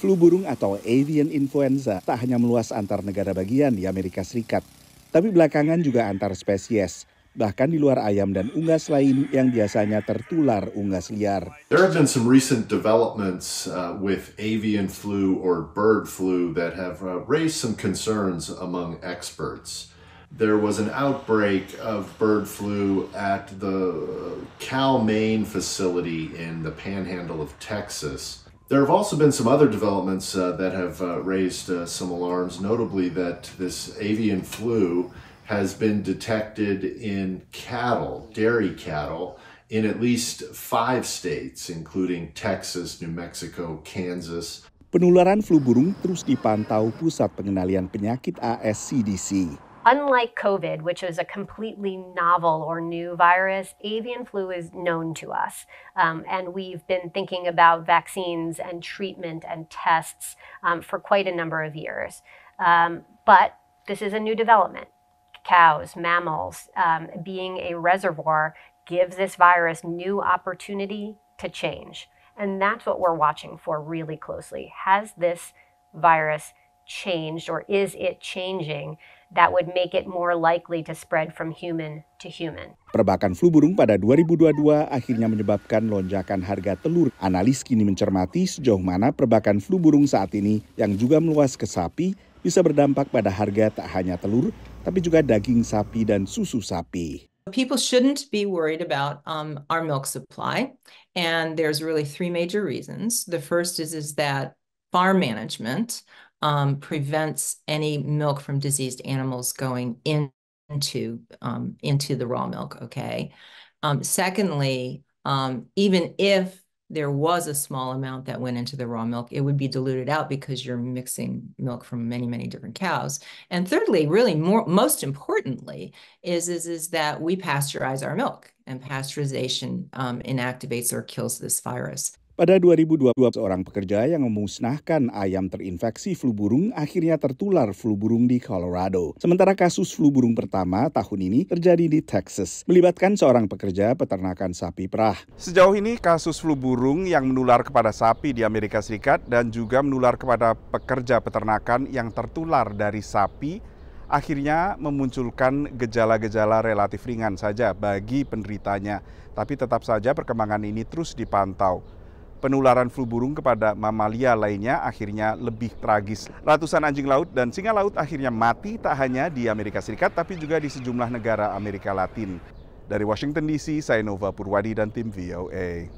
Flu burung atau avian influenza tak hanya meluas antar negara bagian di Amerika Serikat, tapi belakangan juga antar spesies, bahkan di luar ayam dan unggas lain yang biasanya tertular unggas liar. There have been some recent developments with avian flu or bird flu that have raised some concerns among experts. There was an outbreak of bird flu at the Cal-Maine facility in the panhandle of Texas. There have also been some other developments that have raised some alarms, notably that this avian flu has been detected in cattle, dairy cattle, in at least 5 states, including Texas, New Mexico, Kansas. Penularan flu burung terus dipantau Pusat Pengendalian Penyakit AS CDC. Unlike COVID, which is a completely novel or new virus, avian flu is known to us. And we've been thinking about vaccines and treatment and tests for quite a number of years. But this is a new development. Cows, mammals, being a reservoir gives this virus new opportunity to change. And that's what we're watching for really closely. Has this virus changed, or is it changing that would make it more likely to spread from human to human? Perbakan flu burung pada 2022 akhirnya menyebabkan lonjakan harga telur. Analis kini mencermati sejauh mana perbakan flu burung saat ini yang juga meluas ke sapi bisa berdampak pada harga tak hanya telur, tapi juga daging sapi dan susu sapi. People shouldn't be worried about our milk supply, and there's really 3 major reasons. The first is that farm management prevents any milk from diseased animals going into the raw milk, okay? Secondly, even if there was a small amount that went into the raw milk, it would be diluted out because you're mixing milk from many, many different cows. And thirdly, really most importantly, is that we pasteurize our milk, and pasteurization inactivates or kills this virus. Pada 2022, seorang pekerja yang memusnahkan ayam terinfeksi flu burung akhirnya tertular flu burung di Colorado. Sementara kasus flu burung pertama tahun ini terjadi di Texas, melibatkan seorang pekerja peternakan sapi perah. Sejauh ini kasus flu burung yang menular kepada sapi di Amerika Serikat dan juga menular kepada pekerja peternakan yang tertular dari sapi akhirnya memunculkan gejala-gejala relatif ringan saja bagi penderitanya. Tapi tetap saja perkembangan ini terus dipantau. Penularan flu burung kepada mamalia lainnya akhirnya lebih tragis. Ratusan anjing laut dan singa laut akhirnya mati tak hanya di Amerika Serikat tapi juga di sejumlah negara Amerika Latin. Dari Washington DC, saya Nova Purwadi dan tim VOA.